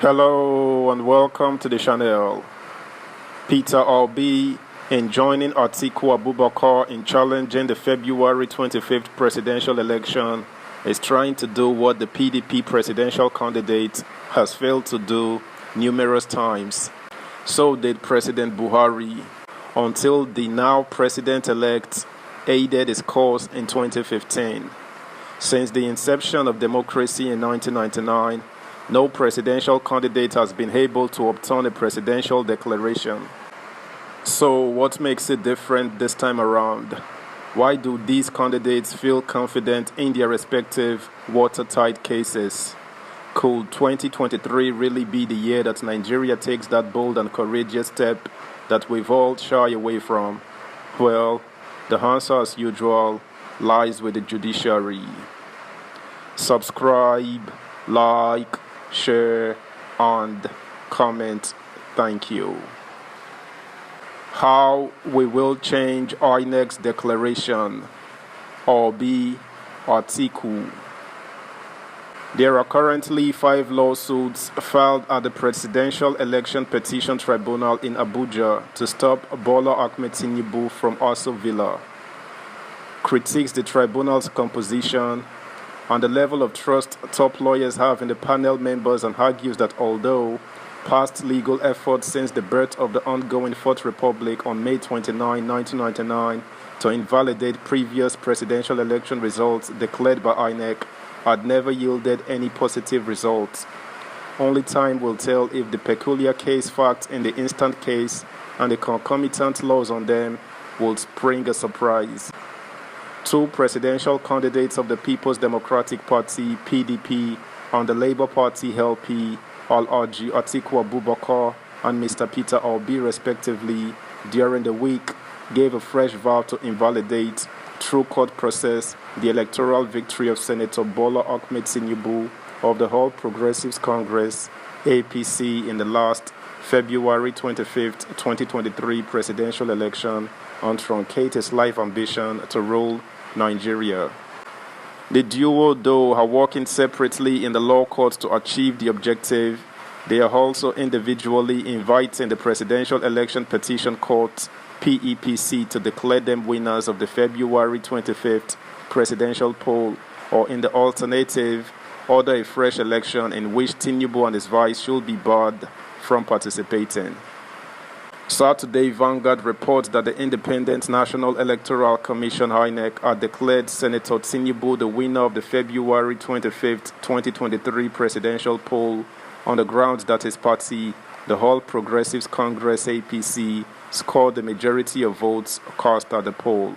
Hello and welcome to the channel. Peter Obi in joining Atiku Abubakar in challenging the February 25th presidential election is trying to do what the PDP presidential candidate has failed to do numerous times. So did President Buhari until the now president-elect aided his cause in 2015. Since the inception of democracy in 1999, no presidential candidate has been able to obtain a presidential declaration. So what makes it different this time around? Why do these candidates feel confident in their respective watertight cases? Could 2023 really be the year that Nigeria takes that bold and courageous step that we've all shy away from? Well, the answer as usual lies with the judiciary. Subscribe, like, share and comment. Thank you. How we will change INEC's declaration. Obi Atiku. There are currently 5 lawsuits filed at the Presidential Election Petition Tribunal in Abuja to stop Bola Ahmed Tinubu from Aso Villa. Critiques the tribunal's composition and the level of trust top lawyers have in the panel members, and argues that although past legal efforts since the birth of the ongoing Fourth Republic on May 29, 1999 to invalidate previous presidential election results declared by INEC had never yielded any positive results. Only time will tell if the peculiar case facts in the instant case and the concomitant laws on them will spring a surprise. 2 presidential candidates of the People's Democratic Party (PDP) and the Labour Party (LP), Alhaji Atiku Abubakar and Mr. Peter Obi respectively, during the week gave a fresh vow to invalidate, through court process, the electoral victory of Senator Bola Ahmed Tinubu of the All Progressives Congress (APC) in the last February 25, 2023 presidential election, and truncate his life ambition to rule Nigeria. The duo, though, are working separately in the law court to achieve the objective. They are also individually inviting the Presidential Election Petition Court (PEPC) to declare them winners of the February 25th presidential poll, or in the alternative, order a fresh election in which Tinubu and his vice should be barred from participating. Saturday, Vanguard reports that the Independent National Electoral Commission (INEC) had declared Senator Tinubu the winner of the February 25th, 2023 presidential poll on the grounds that his party, the All Progressives Congress (APC), scored the majority of votes cast at the poll.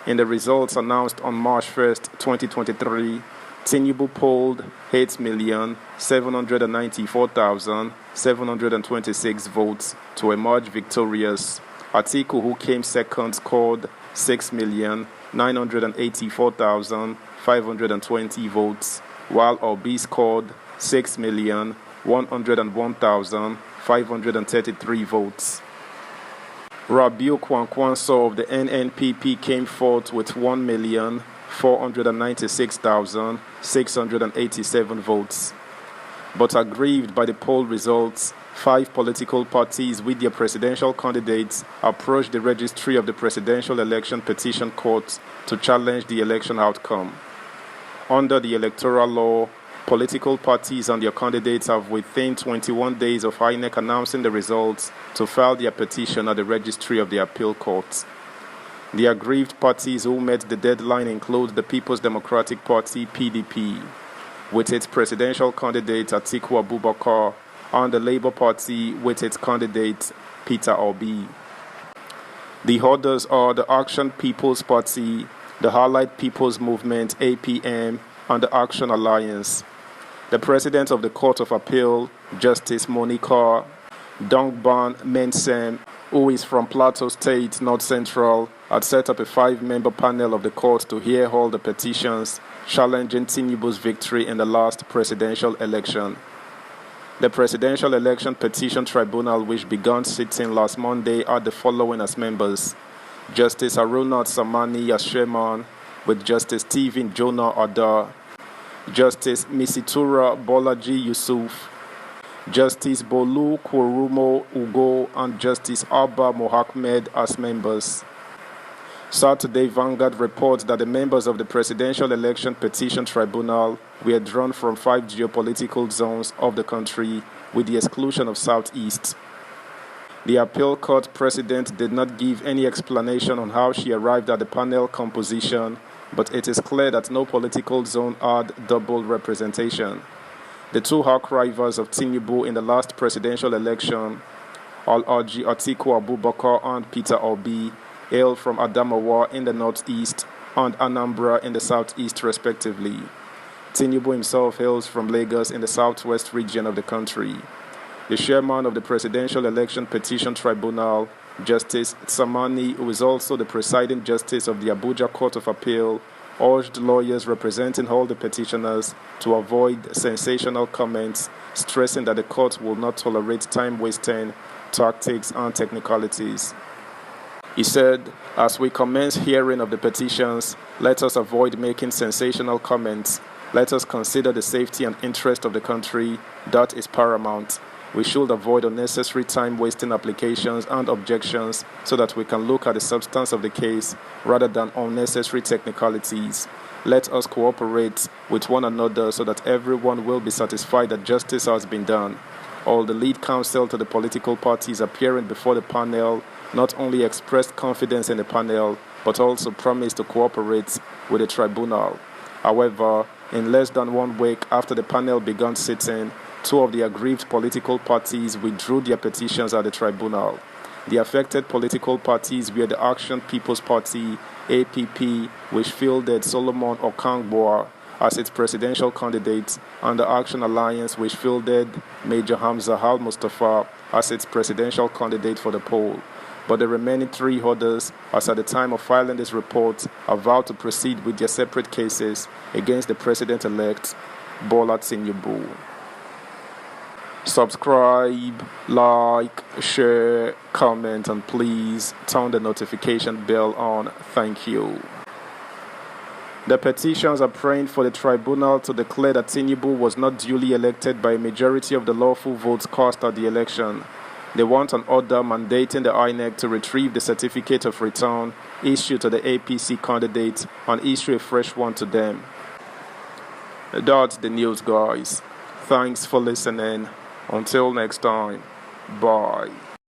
In the results announced on March 1st, 2023, Tinubu polled 8,794,726 votes to emerge victorious. Atiku, who came second, scored 6,984,520 votes, while Obi scored 6,101,533 votes. Rabiu Kwankwanso of the NNPP came fourth with 1,496,687 votes. But aggrieved by the poll results, 5 political parties with their presidential candidates approached the registry of the Presidential Election Petition Court to challenge the election outcome. Under the electoral law, political parties and their candidates have within 21 days of INEC announcing the results to file their petition at the registry of the appeal court. The aggrieved parties who met the deadline include the People's Democratic Party (PDP), with its presidential candidate Atiku Abubakar, and the Labour Party with its candidate Peter Obi. The others are the Action People's Party, the Allied People's Movement (APM), and the Action Alliance. The President of the Court of Appeal, Justice Monica Dongban Mensem, who is from Plateau State, North Central, had set up a 5-member panel of the court to hear all the petitions challenging Tinubu's victory in the last presidential election. The Presidential Election Petition Tribunal, which began sitting last Monday, had the following as members: Justice Arunat Samani as chairman, with Justice Stephen Jonah Adar, Justice Misitura Bolaji Yusuf, Justice Bolu Kworumo Ugo and Justice Abba Mohammed as members. Saturday, Vanguard reports that the members of the Presidential Election Petition Tribunal were drawn from 5 geopolitical zones of the country, with the exclusion of Southeast. The appeal court president did not give any explanation on how she arrived at the panel composition, but it is clear that no political zone had double representation. The two arch rivals of Tinubu in the last presidential election, Alhaji Atiku Abubakar and Peter Obi, hail from Adamawa in the northeast and Anambra in the southeast respectively. Tinubu himself hails from Lagos in the southwest region of the country. The chairman of the Presidential Election Petition Tribunal, Justice Tsamani, who is also the presiding justice of the Abuja Court of Appeal, urged lawyers representing all the petitioners to avoid sensational comments, stressing that the court will not tolerate time-wasting tactics and technicalities. He said, "As we commence hearing of the petitions, let us avoid making sensational comments. Let us consider the safety and interest of the country. That is paramount. We should avoid unnecessary time-wasting applications and objections so that we can look at the substance of the case rather than unnecessary technicalities. Let us cooperate with one another so that everyone will be satisfied that justice has been done." All the lead counsel to the political parties appearing before the panel not only expressed confidence in the panel, but also promised to cooperate with the tribunal. However, in less than 1 week after the panel began sitting, 2 of the aggrieved political parties withdrew their petitions at the tribunal. The affected political parties were the Action People's Party, APP, which fielded Solomon Okangboa as its presidential candidate, and the Action Alliance, which fielded Major Hamza Al-Mustafa as its presidential candidate for the poll. But the remaining 3 others, as at the time of filing this report, are vowed to proceed with their separate cases against the president-elect, Bola Tinubu. Subscribe, like, share, comment, and please turn the notification bell on. Thank you. The petitions are praying for the tribunal to declare that Tinubu was not duly elected by a majority of the lawful votes cast at the election. They want an order mandating the INEC to retrieve the certificate of return issued to the APC candidate and issue a fresh one to them. That's the news, guys. Thanks for listening. Until next time, bye.